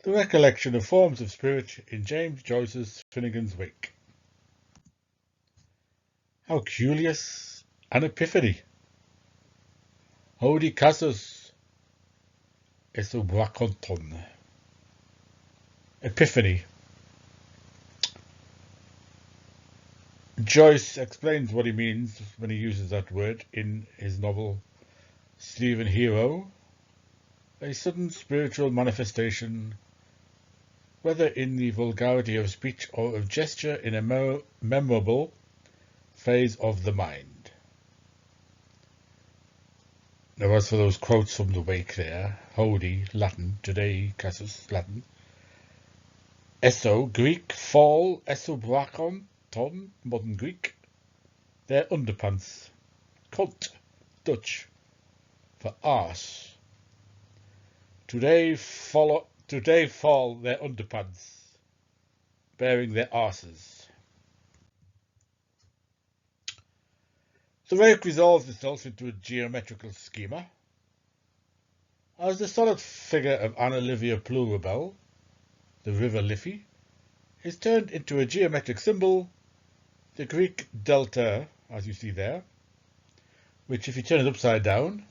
The recollection of forms of spirit in James Joyce's Finnegans Wake. How curious an epiphany! Hodie casus esubraconton. Epiphany. Joyce explains what he means when he uses that word in his novel Stephen Hero, a sudden spiritual manifestation, whether in the vulgarity of speech or of gesture, in a memorable phase of the mind. Now, as for those quotes from the Wake there, Hodie, Latin, today, casus, Latin, Eso, Greek, fall, esobrachon, ton, modern Greek, their underpants, kont, Dutch, for arse. Today fall their underpants, bearing their arses. The Wake resolves itself into a geometrical schema, as the solid figure of Anna Livia Plurabel, the river Liffey, is turned into a geometric symbol, the Greek delta, as you see there, which, if you turn it upside down,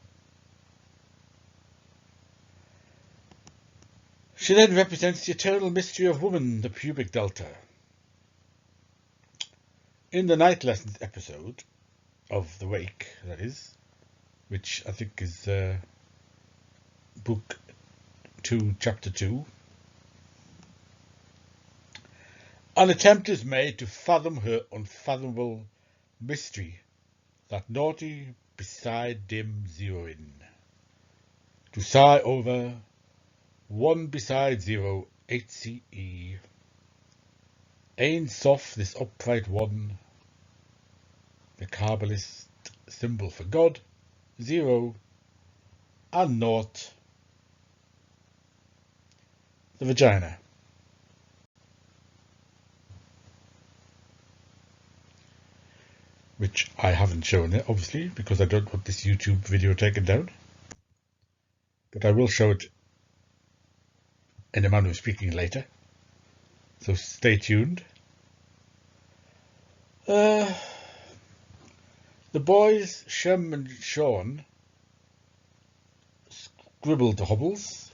she then represents the eternal mystery of woman, the pubic delta. In the Night Lessons episode of The Wake, that is, which I think is Book 2, Chapter 2, an attempt is made to fathom her unfathomable mystery, that naughty beside dim zeroing, to sigh over 1 beside 0, 8 CE. Ein Sof, this upright one, the Kabbalist symbol for God, 0, and naught, the vagina. Which I haven't shown it, obviously, because I don't want this YouTube video taken down. But I will show it in a manner of speaking later. So stay tuned. The boys, Shem and Sean, scribbled the hobbles.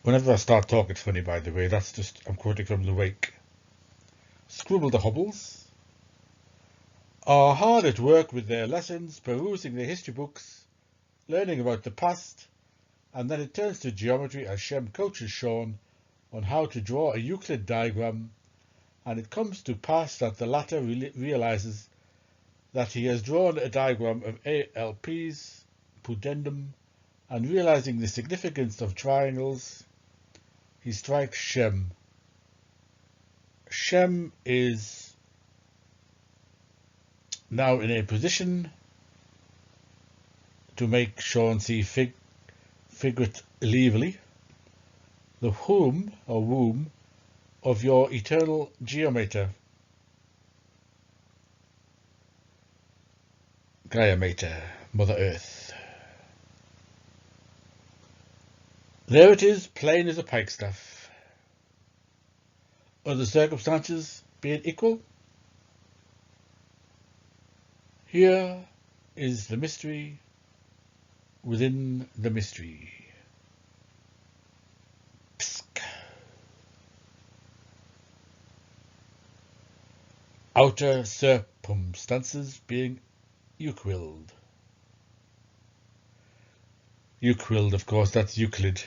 Whenever I start talking, it's funny, by the way, that's just, I'm quoting from The Wake. Scribbled the hobbles, are hard at work with their lessons, perusing their history books, learning about the past, and then it turns to geometry as Shem coaches Sean on how to draw a Euclid diagram, and it comes to pass that the latter realizes that he has drawn a diagram of ALP's pudendum, and realizing the significance of triangles, he strikes Shem. Shem is now in a position to make Sean see figuratively the womb or womb of your eternal geometer, Gaia Mater, Mother Earth. There it is, plain as a pikestaff. Other circumstances being equal, here is the mystery within the mystery. Psk. Outer circumstances being Euclid. Euclid, of course, that's Euclid.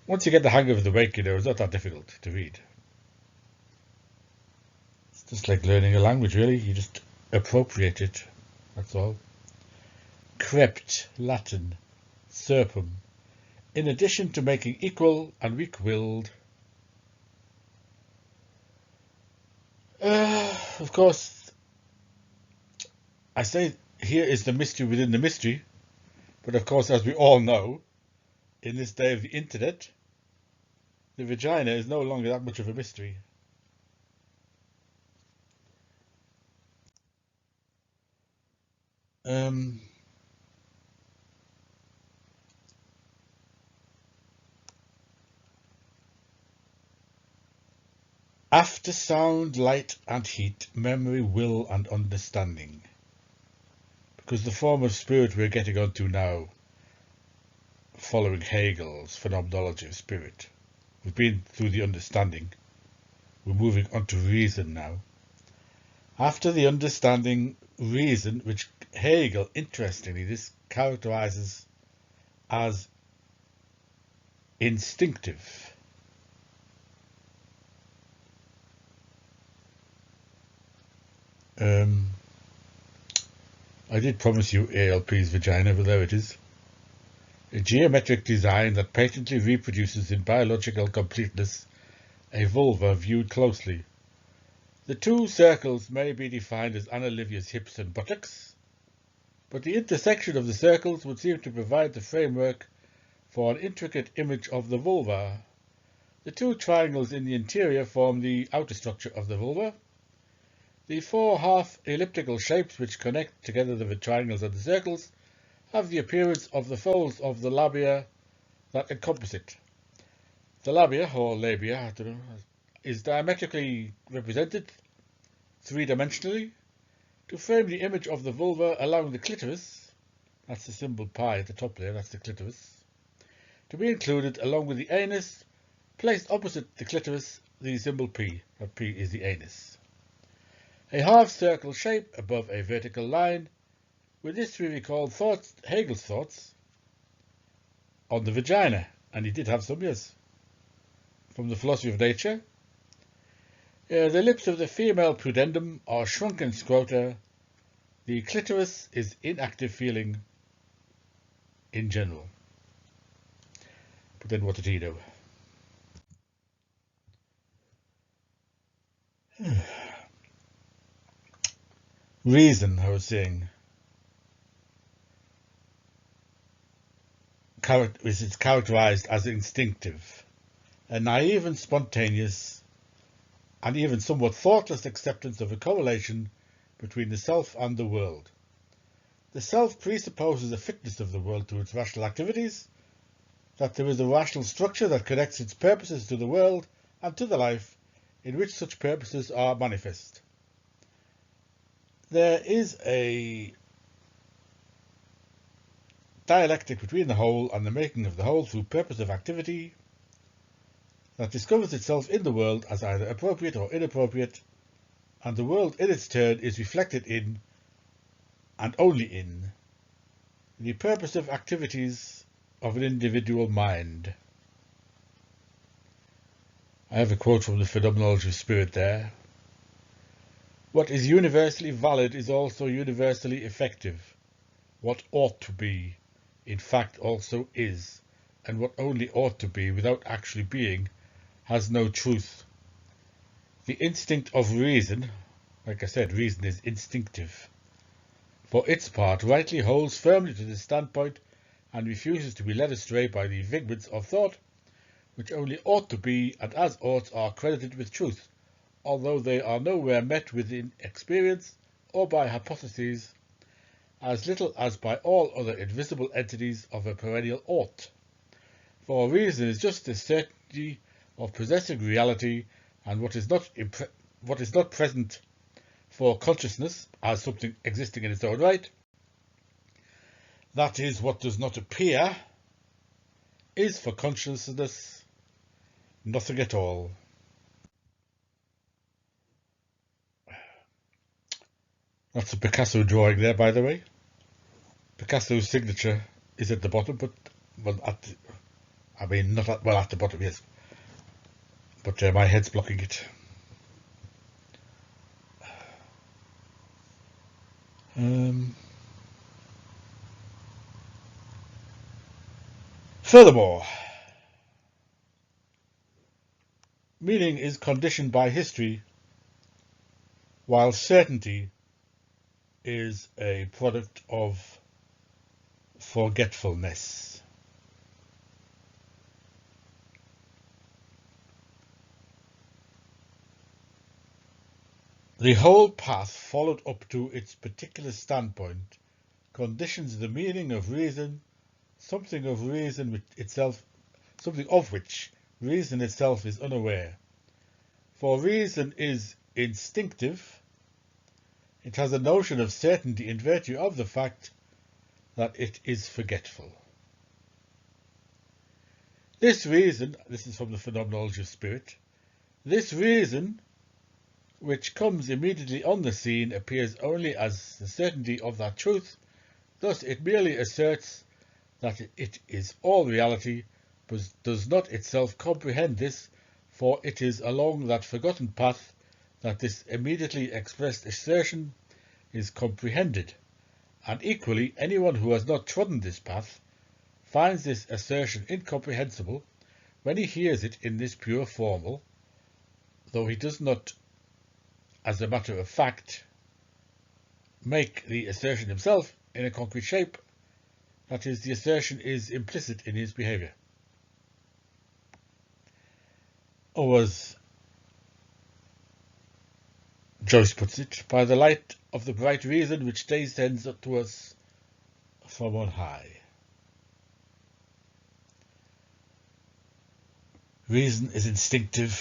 Once you get the hang of the Wake, it's not that difficult to read. It's just like learning a language, really. You just appropriate it, that's all. Crept, Latin, serpum. In addition to making equal and weak-willed. Of course, I say here is the mystery within the mystery, but of course, as we all know, in this day of the internet, the vagina is no longer that much of a mystery. After sound, light and heat, memory, will and understanding. Because the form of spirit we're getting onto now, following Hegel's phenomenology of spirit, we've been through the understanding, we're moving on to reason now. After the understanding, reason, which Hegel, interestingly, this characterizes as instinctive. I did promise you ALP's vagina, but there it is. A geometric design that patently reproduces in biological completeness a vulva viewed closely. The two circles may be defined as Anna Livia's hips and buttocks, but the intersection of the circles would seem to provide the framework for an intricate image of the vulva. The two triangles in the interior form the outer structure of the vulva. The four half-elliptical shapes which connect together the triangles and the circles have the appearance of the folds of the labia that encompass it. The labia, or labia, I don't know, is diametrically represented three-dimensionally to frame the image of the vulva, allowing the clitoris, that's the symbol pi at the top there, that's the clitoris, to be included along with the anus, placed opposite the clitoris, the symbol p, that p is the anus. A half-circle shape above a vertical line. With this we recall Hegel's thoughts on the vagina, and he did have some, yes, from the philosophy of nature. The lips of the female pudendum are shrunken scrota. The clitoris is inactive feeling in general. But then what did he know? Reason, I was saying, is characterized as instinctive, a naive and spontaneous, and even somewhat thoughtless acceptance of a correlation between the self and the world. The self presupposes a fitness of the world to its rational activities, that there is a rational structure that connects its purposes to the world and to the life in which such purposes are manifest. There is a dialectic between the whole and the making of the whole through purpose of activity that discovers itself in the world as either appropriate or inappropriate, and the world in its turn is reflected in, and only in, the purposive activities of an individual mind. I have a quote from the Phenomenology of Spirit there. What is universally valid is also universally effective. What ought to be, in fact, also is, and what only ought to be without actually being, has no truth. The instinct of reason, like I said, reason is instinctive, for its part rightly holds firmly to this standpoint and refuses to be led astray by the figments of thought, which only ought to be and as oughts are credited with truth, although they are nowhere met with in experience or by hypotheses, as little as by all other invisible entities of a perennial ought. For reason is just the certainty of possessing reality, and what is not present for consciousness as something existing in its own right, that is, what does not appear, is for consciousness nothing at all. That's a Picasso drawing there, by the way. Picasso's signature is at the bottom, but well, at the bottom, yes. But my head's blocking it. Furthermore, meaning is conditioned by history, while certainty is a product of forgetfulness. The whole path followed up to its particular standpoint conditions the meaning of reason, something of which reason itself is unaware. For reason is instinctive. It has a notion of certainty in virtue of the fact that it is forgetful. This reason, this is from the Phenomenology of Spirit, this reason, which comes immediately on the scene, appears only as the certainty of that truth. Thus it merely asserts that it is all reality, but does not itself comprehend this, for it is along that forgotten path that this immediately expressed assertion is comprehended, and equally anyone who has not trodden this path finds this assertion incomprehensible when he hears it in this pure formal, though he does not, as a matter of fact, make the assertion himself in a concrete shape. That is, the assertion is implicit in his behaviour. Or as Joyce puts it, by the light of the bright reason which descends to us from on high. Reason is instinctive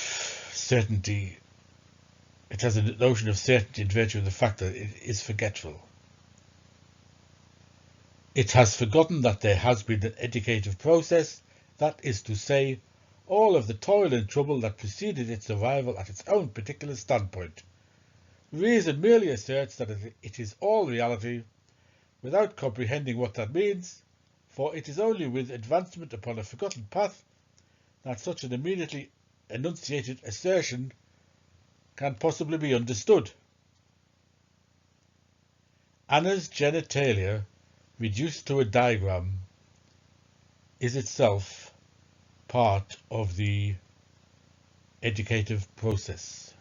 certainty. It has a notion of certainty in virtue of the fact that it is forgetful. It has forgotten that there has been an educative process, that is to say, all of the toil and trouble that preceded its arrival at its own particular standpoint. Reason merely asserts that it is all reality, without comprehending what that means, for it is only with advancement upon a forgotten path that such an immediately enunciated assertion can possibly be understood. Anna's genitalia, reduced to a diagram, is itself part of the educative process.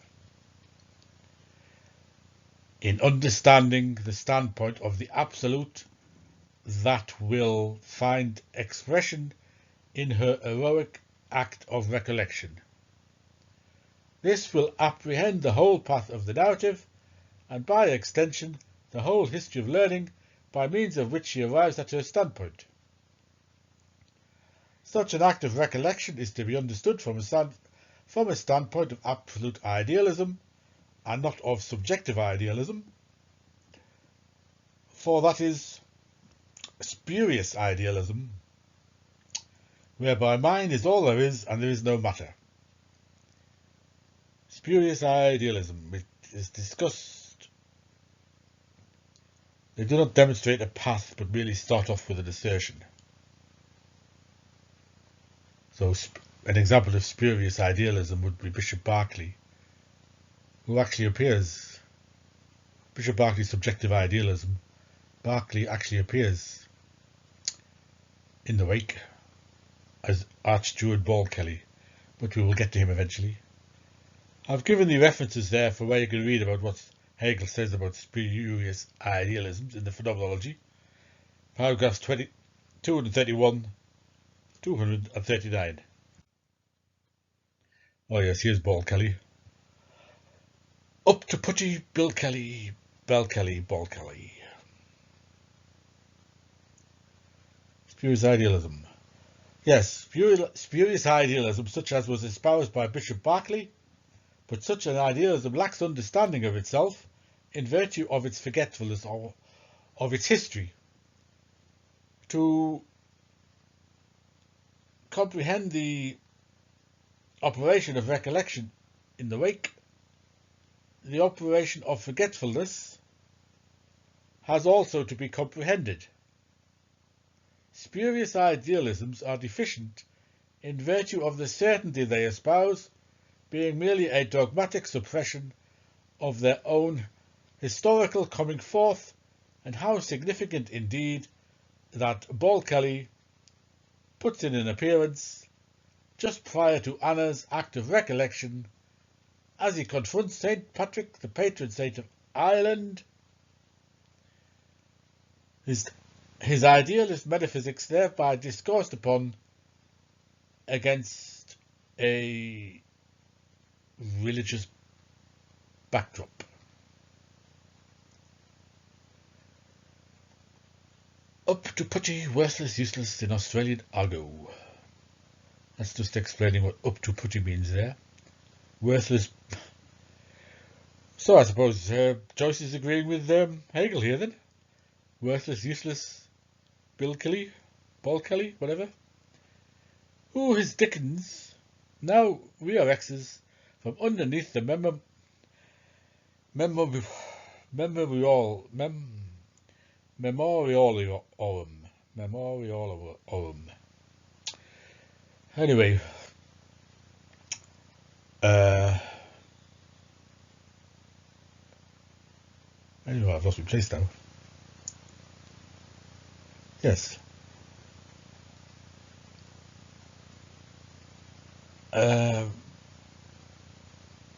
In understanding the standpoint of the Absolute, that will find expression in her heroic act of recollection. This will apprehend the whole path of the narrative, and by extension the whole history of learning, by means of which she arrives at her standpoint. Such an act of recollection is to be understood from a standpoint of absolute idealism, and not of subjective idealism, for that is spurious idealism, whereby mind is all there is and there is no matter. Spurious idealism, which is discussed. They do not demonstrate a path, but merely start off with an assertion. So an example of spurious idealism would be Bishop Berkeley, who actually appears, Bishop Berkeley's subjective idealism, Berkeley actually appears in the Wake as Archsteward Ball Kelly, but we will get to him eventually. I've given the references there for where you can read about what Hegel says about spurious idealisms in the Phenomenology, paragraphs 231, 239. Oh yes, here's Ball Kelly. Up to putty, Bill Kelly, Bell Kelly, Ball Kelly. Spurious idealism. Yes, spurious idealism such as was espoused by Bishop Berkeley, but such an idealism lacks understanding of itself in virtue of its forgetfulness or of its history. To comprehend the operation of recollection in the Wake, the operation of forgetfulness has also to be comprehended. Spurious idealisms are deficient in virtue of the certainty they espouse being merely a dogmatic suppression of their own historical coming forth, and how significant indeed that Ball Kelly puts in an appearance just prior to Anna's act of recollection as he confronts St. Patrick, the patron saint of Ireland. His idealist metaphysics thereby discoursed upon against a religious backdrop. Up to putty, worthless, useless in Australian argot. That's just explaining what up to putty means there. Worthless. So I suppose Joyce is agreeing with Hegel here then. Worthless, useless, Bill Kelly, Paul Kelly, whatever. Who is Dickens? Now we are X's from underneath the memorialorum. Anyway, I've lost my place now. Yes.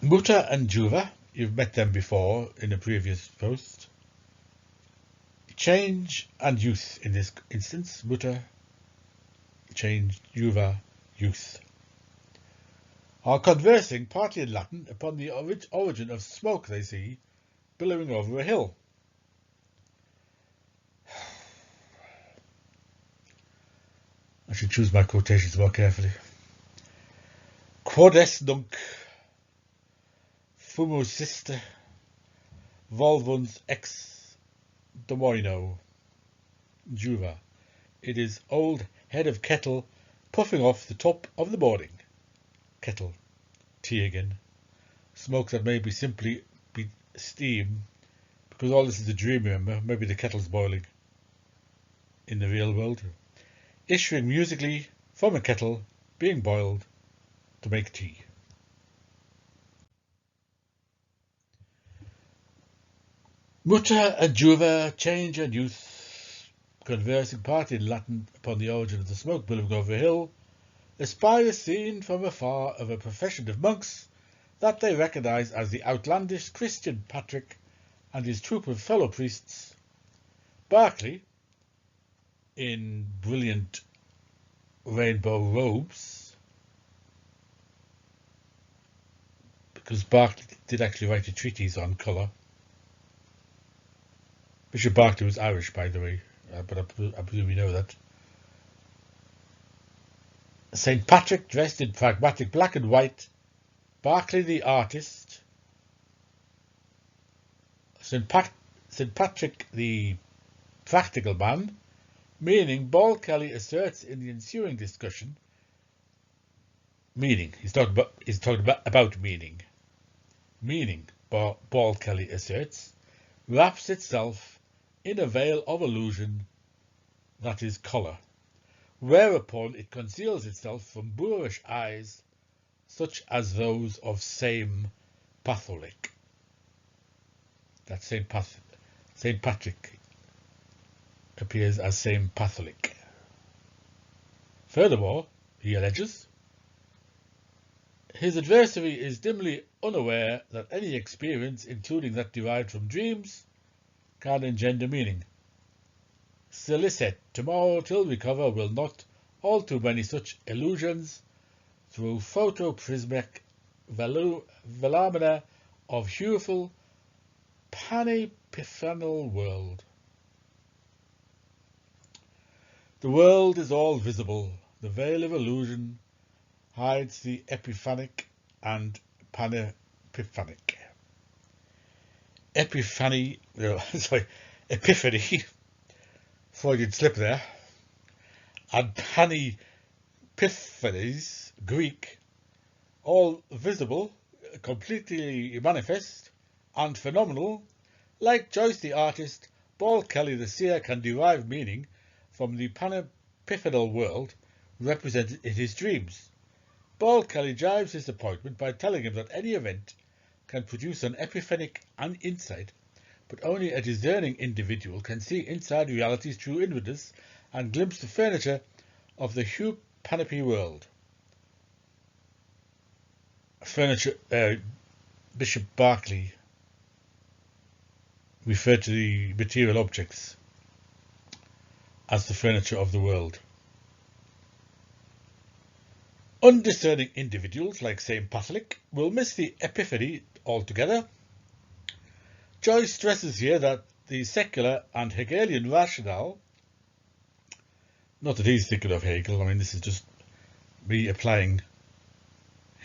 Mutter and Juva, you've met them before in a previous post. Change and youth in this instance. Mutter, change, Juva, youth. Are conversing partly in Latin upon the origin of smoke they see billowing over a hill. I should choose my quotations more carefully. Quod est nunc fumus iste volvuns ex domoino. Juva. It is old head of kettle puffing off the top of the boarding. Kettle. Tea again. Smoke that may be simply be steam, because all this is a dream, remember? Maybe the kettle's boiling in the real world. Issuing musically from a kettle being boiled to make tea. Mutter and Juva, change and youth, conversing partly in Latin upon the origin of the smoke billowing over a hill, espy a scene from afar of a profession of monks that they recognise as the outlandish Christian Patrick and his troop of fellow priests. Berkeley, in brilliant rainbow robes, because Berkeley did actually write a treatise on colour. Bishop Berkeley was Irish, by the way, but I presume you know that. St. Patrick dressed in pragmatic black and white, Berkeley the artist, St. Patrick the practical man, meaning Paul Kelly asserts in the ensuing discussion, meaning, he's talking about meaning. Meaning, Paul Kelly asserts, wraps itself in a veil of illusion that is colour, whereupon it conceals itself from boorish eyes such as those of same Patholic. That St. Patrick appears as same Patholic. Furthermore, he alleges, his adversary is dimly unaware that any experience, including that derived from dreams, can engender meaning. Silicet, tomorrow till we cover will not all too many such illusions through photoprismic velamina of hueful panepiphanal world. The world is all visible. The veil of illusion hides the epiphanic and panepiphanic. Epiphany, epiphany, Freudian slip there, and panepiphanes, Greek, all visible, completely manifest, and phenomenal. Like Joyce the artist, Paul Kelly the seer can derive meaning from the panepiphanal world represented in his dreams. Paul Kelly jibes his appointment by telling him that any event can produce an epiphanic insight, but only a discerning individual can see inside reality's true inwardness and glimpse the furniture of the Hugh Panoply world. Bishop Berkeley referred to the material objects as the furniture of the world. Undiscerning individuals like St. Patrick will miss the epiphany altogether. Joyce stresses here that the secular and Hegelian rationale, not that he's thinking of Hegel, I mean this is just me applying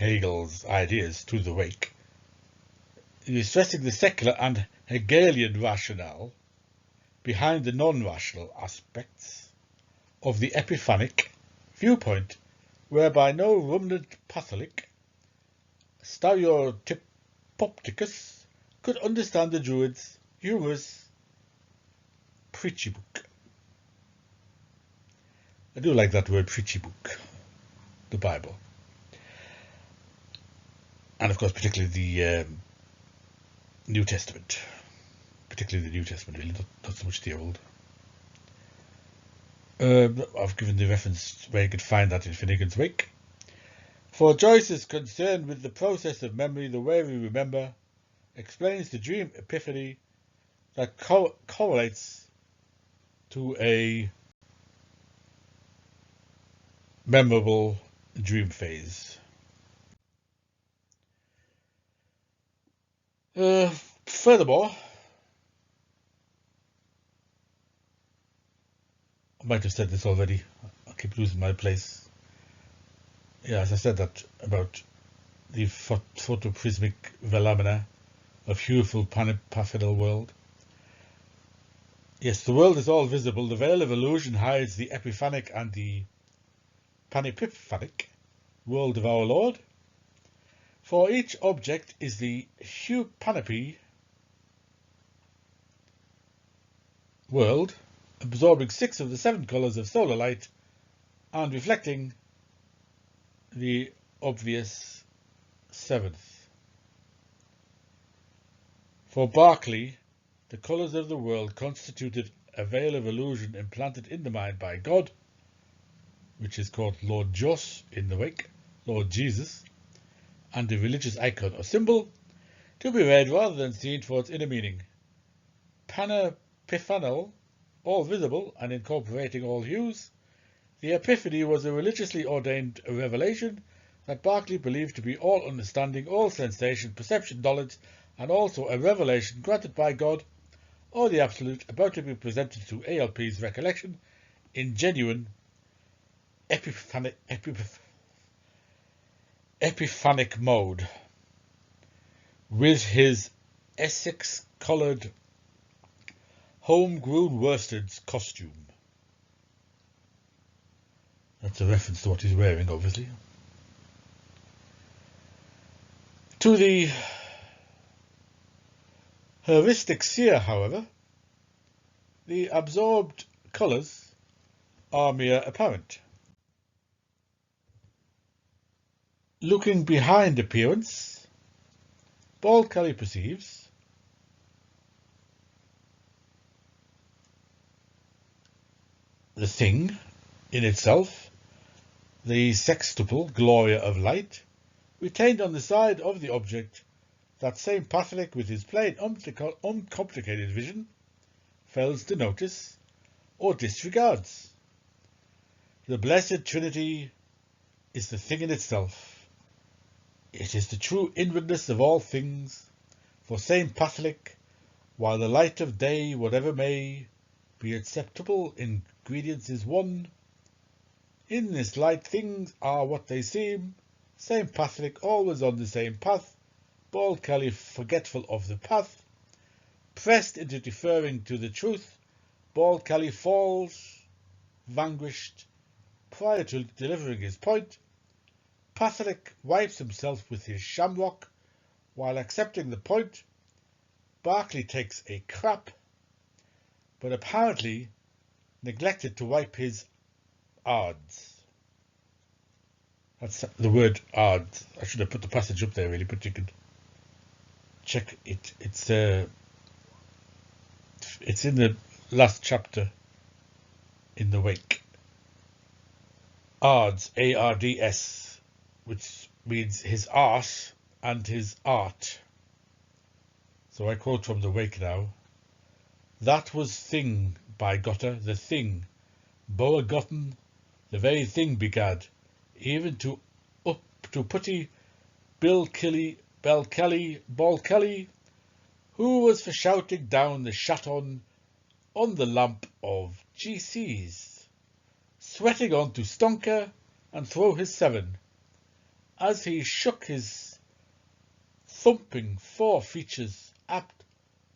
Hegel's ideas to the Wake. He is stressing the secular and Hegelian rationale behind the non-rational aspects of the epiphanic viewpoint, whereby no ruminant Catholic stereotypopticus could understand the Druids' humorous preachy book. I do like that word, preachy book, the Bible. And of course, particularly the New Testament. Particularly the New Testament, really, not so much the Old. I've given the reference where you could find that in Finnegans Wake. For Joyce is concerned with the process of memory, the way we remember, explains the dream epiphany that correlates to a memorable dream phase. Furthermore, I might have said this already. I keep losing my place. Yeah, as I said that about the photoprismic phenomena of hueful panepaphinal world. Yes, the world is all visible. The veil of illusion hides the epiphanic and the panepiphanic world of our Lord. For each object is the hue panoply world, absorbing 6 of the 7 colours of solar light and reflecting the obvious 7th. For Berkeley, the colours of the world constituted a veil of illusion implanted in the mind by God, which is called Lord Jos in the Wake, Lord Jesus, and a religious icon or symbol, to be read rather than seen for its inner meaning. Panepiphanal, all visible and incorporating all hues, the Epiphany was a religiously ordained revelation that Berkeley believed to be all understanding, all sensation, perception, knowledge, and also a revelation granted by God or the Absolute about to be presented to ALP's recollection in genuine epiphanic mode, with his Essex-coloured home-grown worsted costume. That's a reference to what he's wearing, obviously. To the heuristic seer, however, the absorbed colours are mere apparent. Looking behind appearance, Paul Kelly perceives the thing in itself, the sextuple gloria of light, retained on the side of the object, that same Catholic with his plain uncomplicated vision fails to notice or disregards. The Blessed Trinity is the thing in itself. It is the true inwardness of all things, for Saint Catholic, while the light of day, whatever may be acceptable ingredients, is one. In this light things are what they seem. Saint Catholic always on the same path, Paul Kelly forgetful of the path, pressed into deferring to the truth, Paul Kelly falls, vanquished, prior to delivering his point. Catholic wipes himself with his shamrock while accepting the point. Berkeley takes a crap, but apparently neglected to wipe his ards. That's the word ards. I should have put the passage up there really, but you can check it. It's in the last chapter in the Wake. Ards, A-R-D-S, which means his arse and his art. So I quote from the Wake now. That was thing, by Gotter, the thing, Boa gotten, the very thing begad, even to up to putty Ball Kelly, who was for shouting down the shaton on the lamp of GC's, sweating on to stonker and throw his 7, as he shook his thumping forefeatures at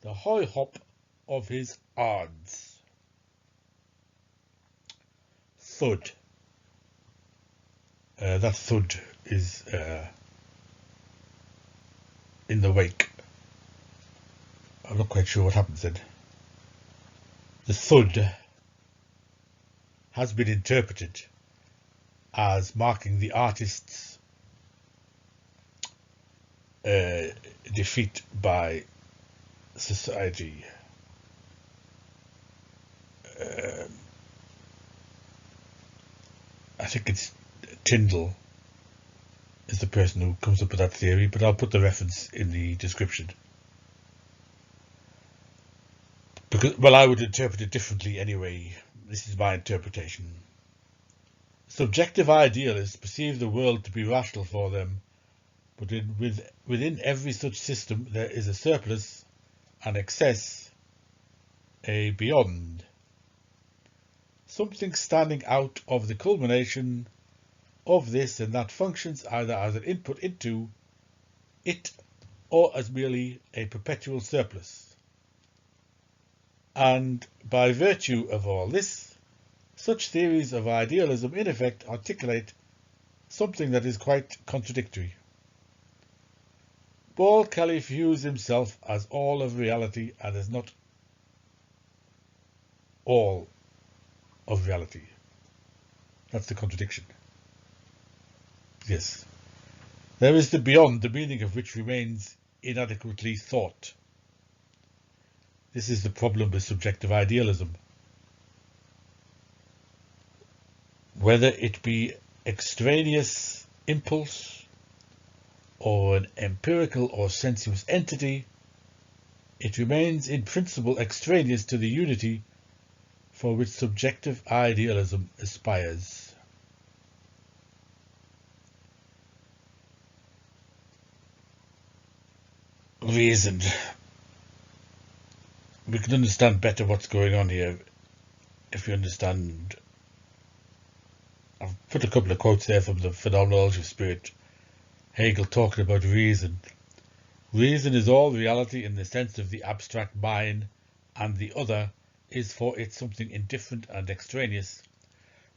the high hop of his odds. Thud. That thud is in the wake. I'm not quite sure what happens then. The thud has been interpreted as marking the artist's defeat by society. I think it's Tyndall is the person who comes up with that theory, but I'll put the reference in the description. Because, well, I would interpret it differently anyway. This is my interpretation. Subjective idealists perceive the world to be rational for them, but within every such system there is a surplus, an excess, a beyond. Something standing out of the culmination of this and that functions either as an input into it or as merely a perpetual surplus. And by virtue of all this, such theories of idealism in effect articulate something that is quite contradictory. Paul Kelly views himself as all of reality and is not all of reality. That's the contradiction. Yes. There is the beyond, the meaning of which remains inadequately thought. This is the problem with subjective idealism. Whether it be extraneous impulse or an empirical or sensuous entity, it remains in principle extraneous to the unity for which subjective idealism aspires. Reason. We can understand better what's going on here if we understand. I've put a couple of quotes there from the Phenomenology of Spirit. Hegel talking about reason. Reason is all reality in the sense of the abstract mind, and the other is for it something indifferent and extraneous.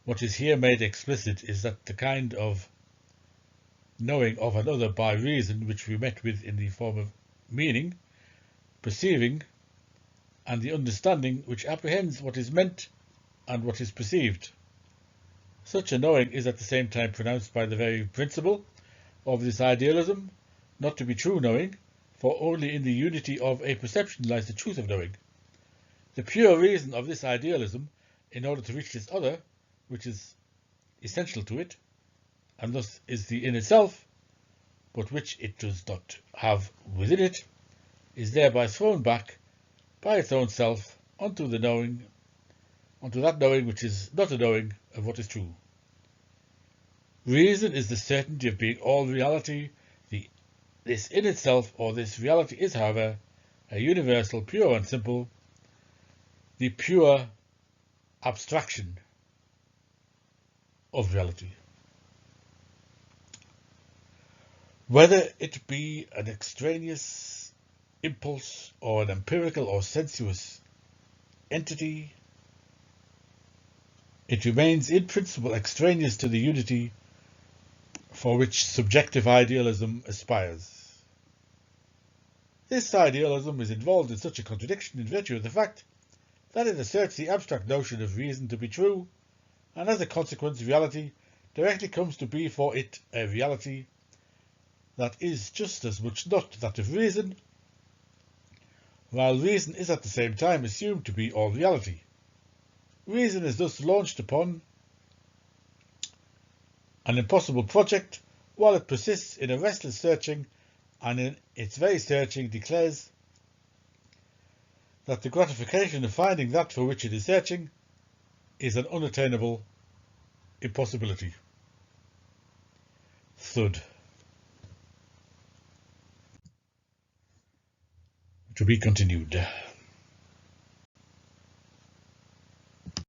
What is here made explicit is that the kind of knowing of another by reason which we met with in the form of meaning, perceiving, and the understanding which apprehends what is meant and what is perceived. Such a knowing is at the same time pronounced by the very principle of this idealism not to be true knowing, for only in the unity of a perception lies the truth of knowing. The pure reason of this idealism, in order to reach this other, which is essential to it, and thus is the in itself, but which it does not have within it, is thereby thrown back by its own self onto the knowing, onto that knowing which is not a knowing of what is true. Reason is the certainty of being all reality. This in itself, or this reality, is, however, a universal, pure and simple, the pure abstraction of reality. Whether it be an extraneous impulse or an empirical or sensuous entity, it remains in principle extraneous to the unity for which subjective idealism aspires. This idealism is involved in such a contradiction in virtue of the fact that it asserts the abstract notion of reason to be true, and as a consequence reality directly comes to be for it a reality that is just as much not that of reason, while reason is at the same time assumed to be all reality. Reason is thus launched upon an impossible project, while it persists in a restless searching, and in its very searching declares that the gratification of finding that for which it is searching is an unattainable impossibility. Thud. To be continued.